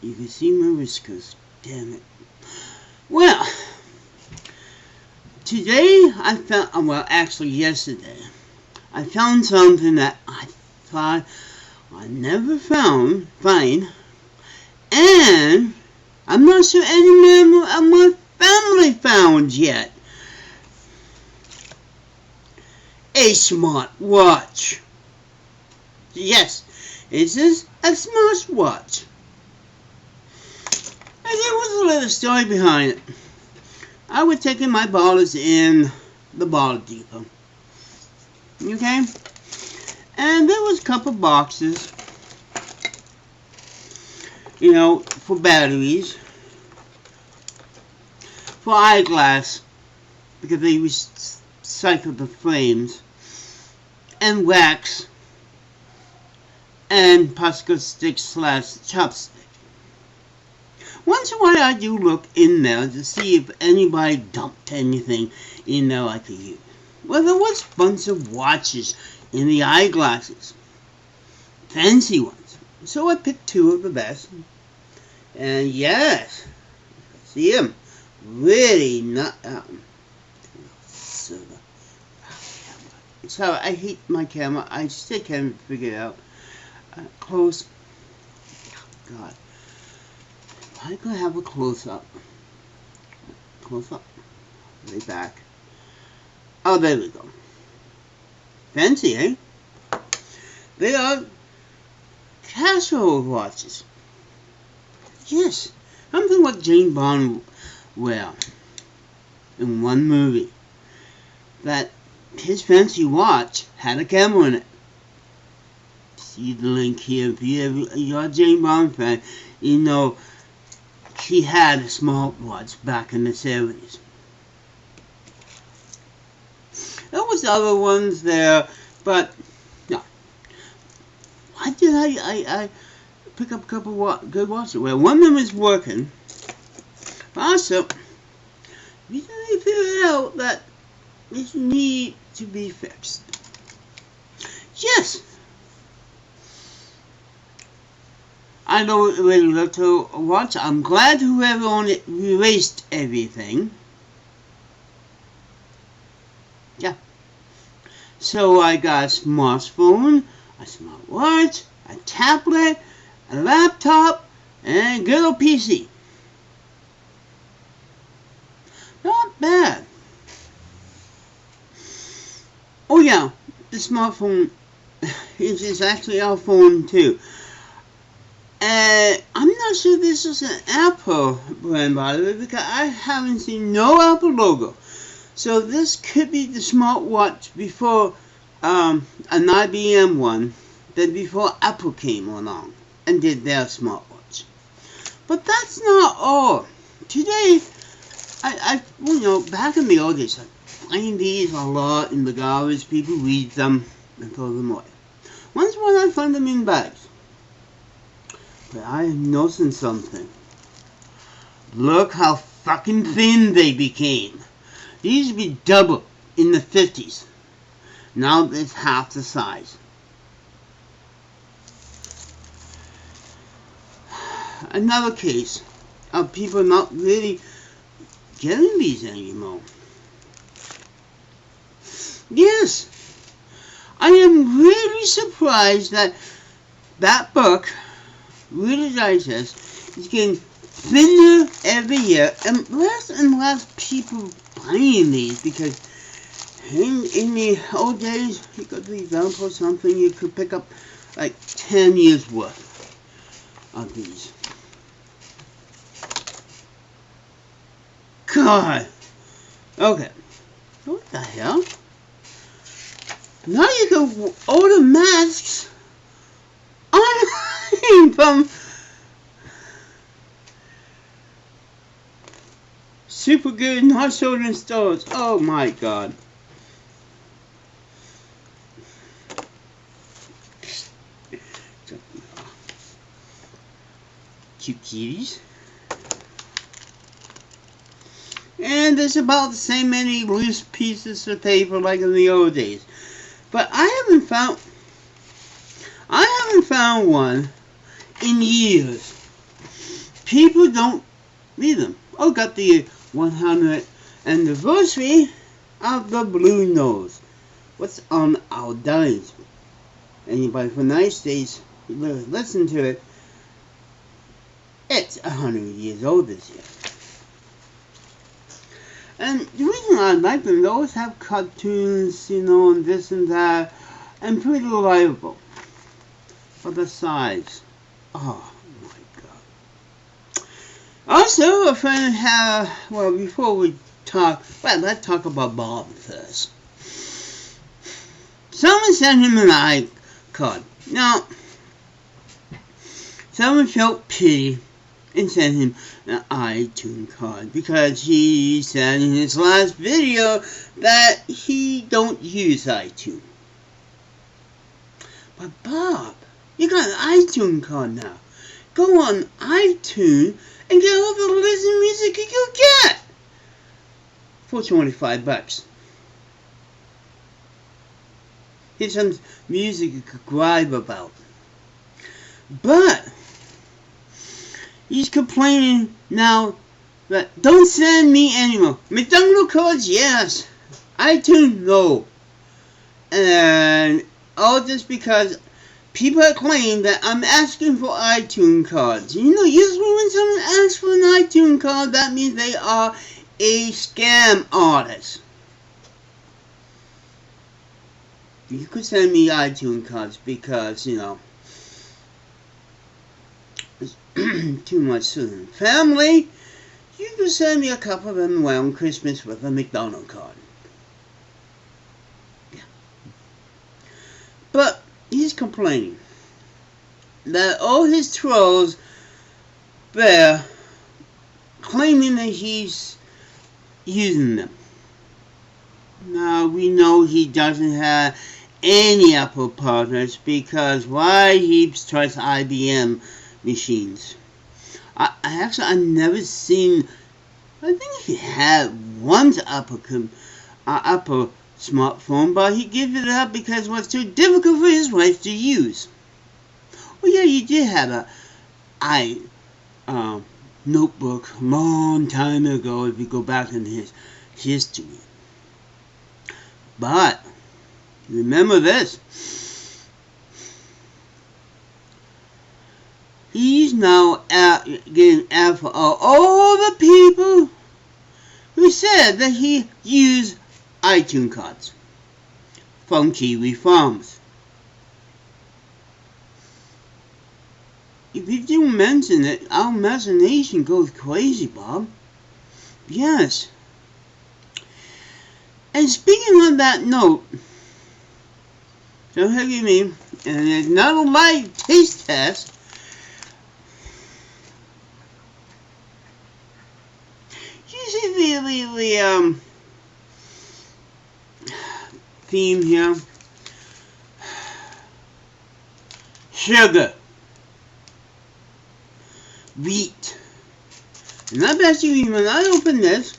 You can see my whiskers. Damn it. Well, today I found, well, actually yesterday, I found something that I thought I never find, and I'm not sure any member of my family found yet. A smart watch. Yes, it is a smart watch. And there was a little story behind it. I was taking my bottles in the bottle depot. Okay? And there was a couple boxes, you know, for batteries, for eyeglass, because they recycle the frames, and wax, and popsicle stick / chopstick. Once in a while I do look in there to see if anybody dumped anything in there I could use. Well, there was a bunch of watches in the eyeglasses. Fancy ones. So I picked two of the best. And yes, see them. Really not silver. So I hate my camera. I still can't figure it out. Close. God. I could have a close-up. Close-up. Way back. Oh, there we go. Fancy, eh? They are Casio watches. Yes. Something what James Bond wear in one movie. That his fancy watch had a camera in it. See the link here. If you're a James Bond fan, you know he had a smartwatch back in the 70s. There was other ones there, but no. Why did I pick up a couple of good watches? Well, one of them is working. Also, recently figured out that this need to be fixed. Yes. I know it really looked to watch. I'm glad whoever on it erased everything. Yeah. So I got a smartphone, a smartwatch, a tablet, a laptop, and a good old PC. Not bad. Oh yeah, the smartphone is actually our phone too. I'm not sure this is an Apple brand, by the way, because I haven't seen no Apple logo. So this could be the smartwatch before an IBM one, that before Apple came along and did their smartwatch. But that's not all. Today, back in the old days, I find these a lot in the garbage. People read them and throw them away. Once in a while I find them in bags. But I am noticing something. Look how fucking thin they became. They used to be double in the 50s. Now it's half the size. Another case of people not really getting these anymore. Yes, I am really surprised that that book, Reader's Digest, is getting thinner every year, and less people buying these, because in the old days, you could develop or something, you could pick up like 10 years worth of these. God. Okay. What the hell? Now you can order masks online from Super Good Not Sold in Stores. Oh my God. Cute kitties. And there's about the same many loose pieces of paper like in the old days. But I haven't found one in years. people don't read them. Oh, got the 100th anniversary of the Blue Nose. What's on our diaries? Anybody from the United States listen to it? It's 100 years old this year. And the reason I like them, they always have cartoons, and this and that, and pretty reliable. For the size. Oh my God. Also, a friend had, before we talk, let's talk about Bob first. Someone sent him an iCard. Now, someone felt pity and sent him an iTunes card because he said in his last video that he don't use iTunes. But Bob, you got an iTunes card now. Go on iTunes and get all the listen music you can get for $25. Here's some music you could gripe about. But he's complaining now that don't send me anymore. McDonald's cards, yes. iTunes, no. And all just because people are claiming that I'm asking for iTunes cards. Usually when someone asks for an iTunes card, that means they are a scam artist. You could send me iTunes cards because, it's too much soon. Family, you could send me a couple of them around Christmas with a McDonald's card. Yeah. But he's complaining that all his trolls there claiming that he's using them. Now, we know he doesn't have any Apple partners because he trusts IBM machines. I've never seen. I think he had one Apple smartphone, but he gave it up because it was too difficult for his wife to use. Well, yeah, he did have a notebook a long time ago. If you go back in his history. But remember this. He's now getting out for all the people who said that he used iTunes cards from Kiwi Farms. If you do mention it, our imagination goes crazy, Bob. Yes. And speaking on that note, don't forgive me, and it's not a light taste test. You see the theme here? Sugar. Wheat. And I bet you when I open this,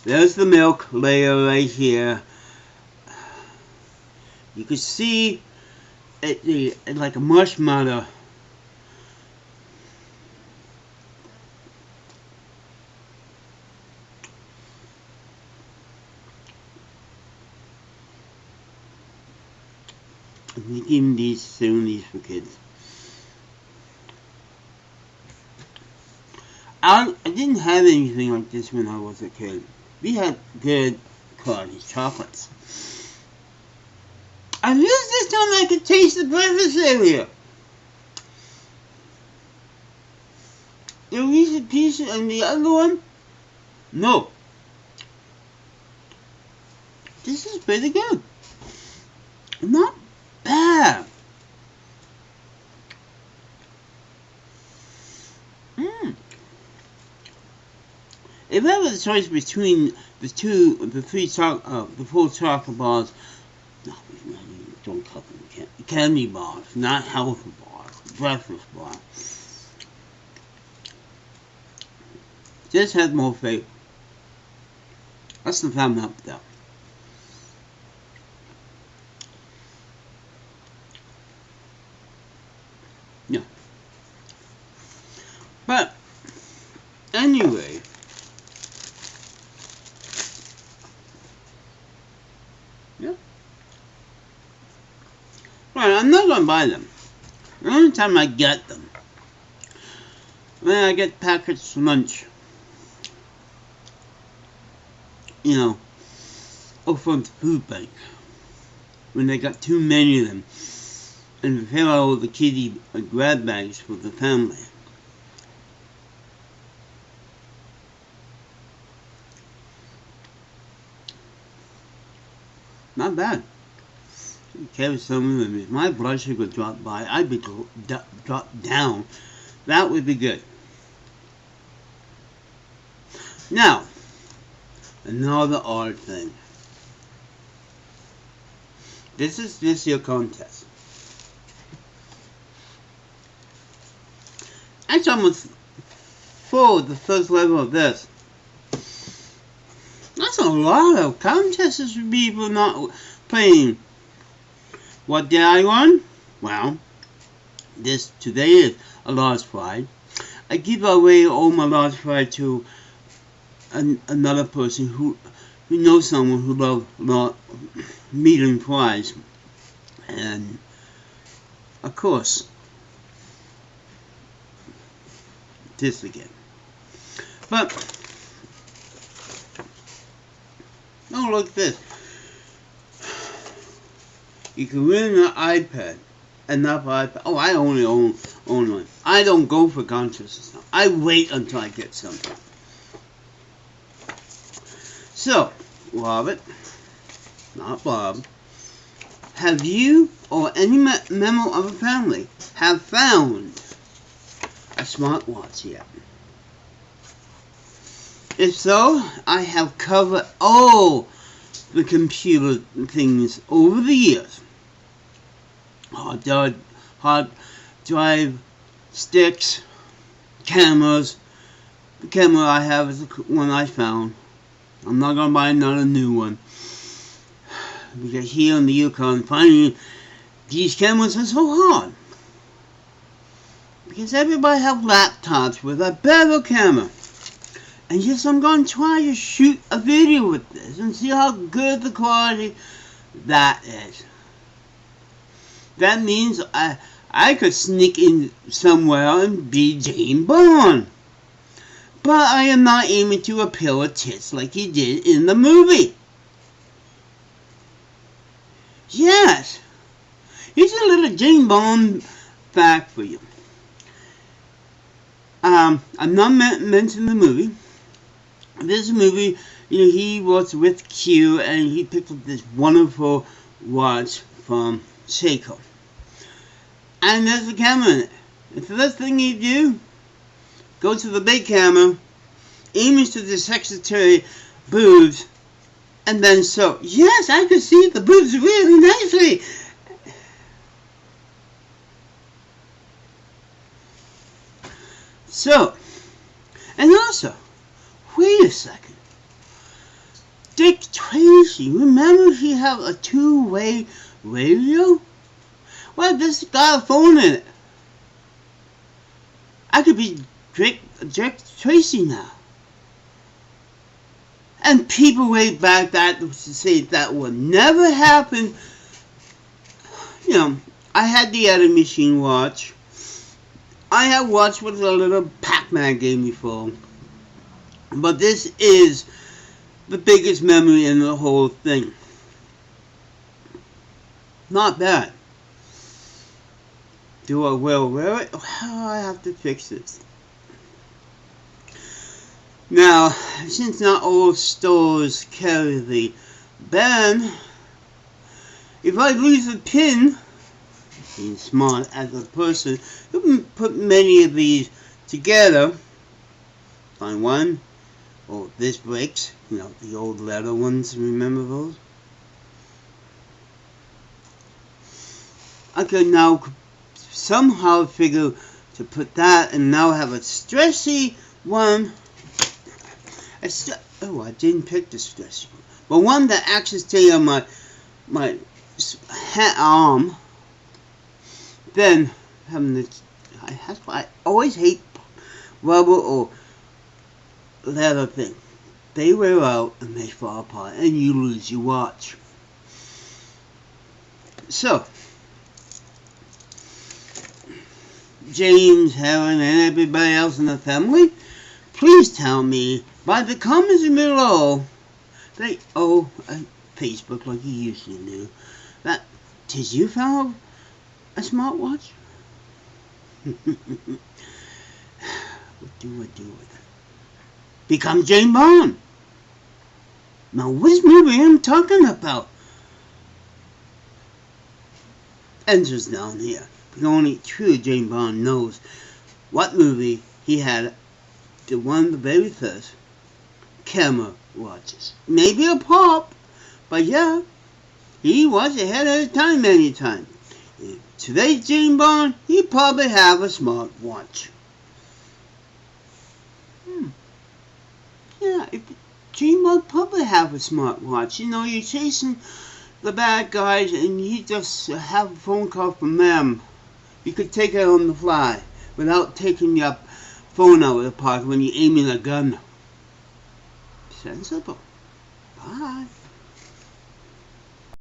there's the milk layer right here. You can see it like a marshmallow. I'm giving these for kids. I didn't have anything like this when I was a kid. We had good quality chocolates. At least this time I could taste the breakfast cereal. The Reese's Pieces and the other one, no. This is pretty good. Not bad. If I had a choice between the four chocolate bars, no, don't call them candy bars, not healthy bars, breakfast bars. This has more flavor. That's the thumb up though. Yeah. But anyway, yeah. Right, I'm not gonna buy them. The only time I get them, when I get packaged lunch, you know, or from the food bank, when they got too many of them, and fill out all the kiddie grab bags for the family. Not bad. Carry some of them. If my blood sugar dropped by, I'd be dropped down. That would be good. Now, another odd thing. This is this year contest. Actually, almost full the first level of this. That's a lot of contests for people not playing. What did I win? Well, this today is a lost prize. I give away all my lost prize to another person who knows someone who loves medium prize, and of course, this again. But oh, look at this. You can win an iPad. Enough iPad. Oh, I only own one. I don't go for contests now. I wait until I get something. So, Robert, not Bob, have you or any member of a family have found a smartwatch yet? If so, I have covered all the computer things over the years. Hard drive, sticks, cameras. The camera I have is the one I found. I'm not going to buy another new one. Because here in the Yukon, finding these cameras are so hard. Because everybody have laptops with a better camera. And yes, I'm going to try to shoot a video with this and see how good the quality that is. That means I could sneak in somewhere and be James Bond. But I am not aiming to appeal a tits like he did in the movie. Yes. Here's a little James Bond fact for you. I'm not mentioning the movie. This movie, he was with Q and he picked up this wonderful watch from Seiko. And there's a camera in it. And the first thing you do, go to the big camera, aim into the secretary boobs, and then so. Yes, I could see the boobs really nicely. So, and also, wait a second. Dick Tracy, remember he had a two-way radio? Well, this got a phone in it. I could be Dick Tracy now. And people way back that to say that would never happen. I had the Adam Machine watch. I have watched with a little Pac-Man game before. But this is the biggest memory in the whole thing. Not bad. Do I wear it? Well, I have to fix this. Now, since not all stores carry the band, if I lose a pin, being smart as a person, you can put many of these together. Find one. Oh, this breaks. The old leather ones, remember those? I could now somehow figure to put that and now have a stressy one. I didn't pick the stressy one. But one that actually stay on my arm. Then having the That's why I always hate rubber or leather thing. They wear out and they fall apart and you lose your watch. So, James, Helen, and everybody else in the family, please tell me by the comments below that, Facebook like you used to do, that, did you found a smartwatch? What do I do with it? Become James Bond. Now, which movie I'm talking about? Answers down here. Because only true James Bond knows what movie he had the one of the very first camera watches. Maybe a pop, but yeah, he was ahead of his time many times. Today's James Bond, he probably have a smart watch. Yeah, James Bond probably have a smart watch. You know, you're chasing the bad guys and you just have a phone call from them. You could take it on the fly without taking your phone out of the pocket when you're aiming a gun. Sensible. Bye.